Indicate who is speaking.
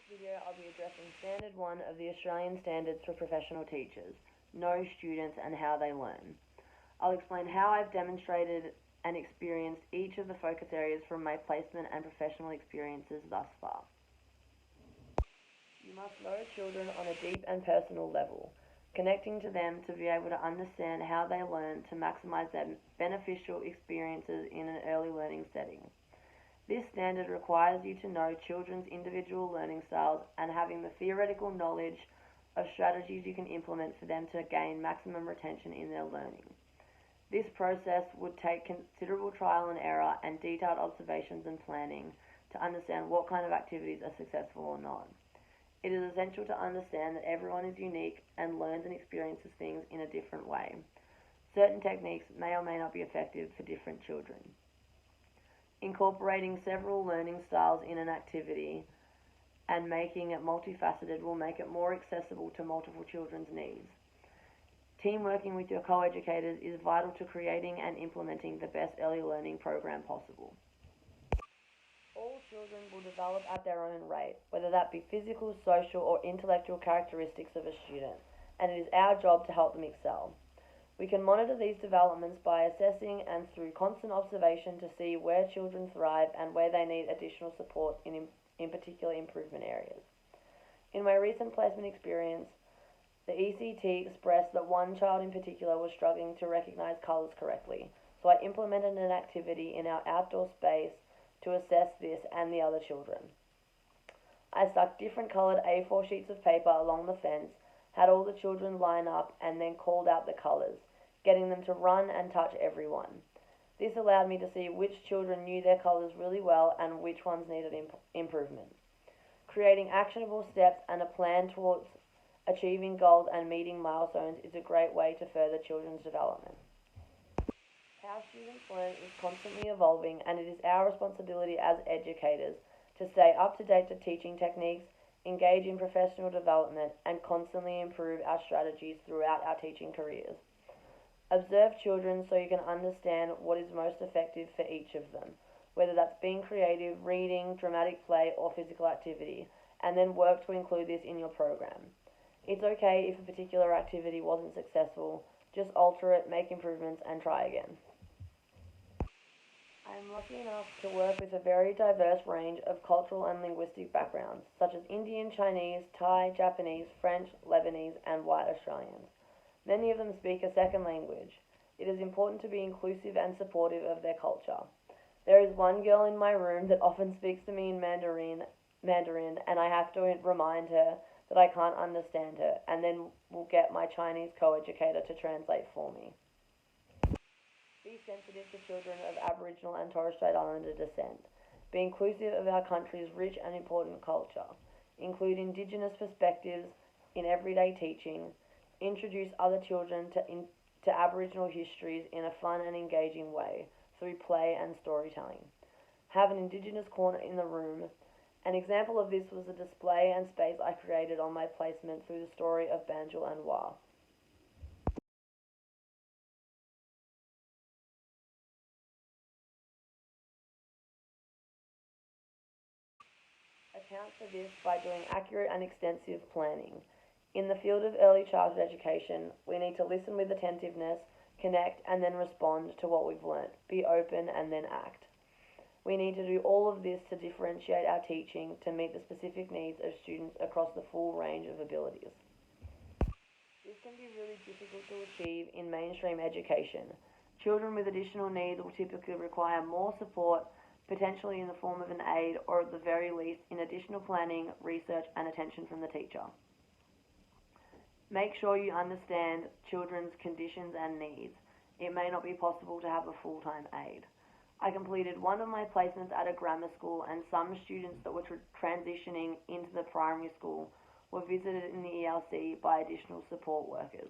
Speaker 1: Video, I'll be addressing Standard 1 of the Australian Standards for Professional Teachers, Know Students and How They Learn. I'll explain how I've demonstrated and experienced each of the focus areas from my placement and professional experiences thus far. You must know children on a deep and personal level, connecting to them to be able to understand how they learn to maximise their beneficial experiences in an early learning setting. This standard requires you to know children's individual learning styles and having the theoretical knowledge of strategies you can implement for them to gain maximum retention in their learning. This process would take considerable trial and error and detailed observations and planning to understand what kind of activities are successful or not. It is essential to understand that everyone is unique and learns and experiences things in a different way. Certain techniques may or may not be effective for different children. Incorporating several learning styles in an activity and making it multifaceted will make it more accessible to multiple children's needs. Team working with your co-educators is vital to creating and implementing the best early learning program possible. All children will develop at their own rate, whether that be physical, social, or intellectual characteristics of a student, and it is our job to help them excel. We can monitor these developments by assessing and through constant observation to see where children thrive and where they need additional support in particular improvement areas. In my recent placement experience, the ECT expressed that one child in particular was struggling to recognize colours correctly, so I implemented an activity in our outdoor space to assess this and the other children. I stuck different coloured A4 sheets of paper along the fence, had all the children line up, and then called out the colours, getting them to run and touch everyone. This allowed me to see which children knew their colours really well and which ones needed improvement. Creating actionable steps and a plan towards achieving goals and meeting milestones is a great way to further children's development. How students learn is constantly evolving, and it is our responsibility as educators to stay up to date to teaching techniques, engage in professional development, and constantly improve our strategies throughout our teaching careers. Observe children so you can understand what is most effective for each of them, whether that's being creative, reading, dramatic play, or physical activity, and then work to include this in your program. It's okay if a particular activity wasn't successful, just alter it, make improvements, and try again. I'm lucky enough to work with a very diverse range of cultural and linguistic backgrounds, such as Indian, Chinese, Thai, Japanese, French, Lebanese, and white Australians. Many of them speak a second language. It is important to be inclusive and supportive of their culture. There is one girl in my room that often speaks to me in Mandarin, and I have to remind her that I can't understand her, and then will get my Chinese co-educator to translate for me. Be sensitive to children of Aboriginal and Torres Strait Islander descent. Be inclusive of our country's rich and important culture. Include Indigenous perspectives in everyday teaching. Introduce other children to Aboriginal histories in a fun and engaging way through play and storytelling. Have an Indigenous corner in the room. An example of this was the display and space I created on my placement through the story of Banjul and Wa. Account for this by doing accurate and extensive planning. In the field of early childhood education, we need to listen with attentiveness, connect, and then respond to what we've learnt. Be open and then act. We need to do all of this to differentiate our teaching to meet the specific needs of students across the full range of abilities. This can be really difficult to achieve in mainstream education. Children with additional needs will typically require more support, potentially in the form of an aid, or at the very least in additional planning, research, and attention from the teacher. Make sure you understand children's conditions and needs. It may not be possible to have a full-time aide. I completed one of my placements at a grammar school, and some students that were transitioning into the primary school were visited in the ELC by additional support workers.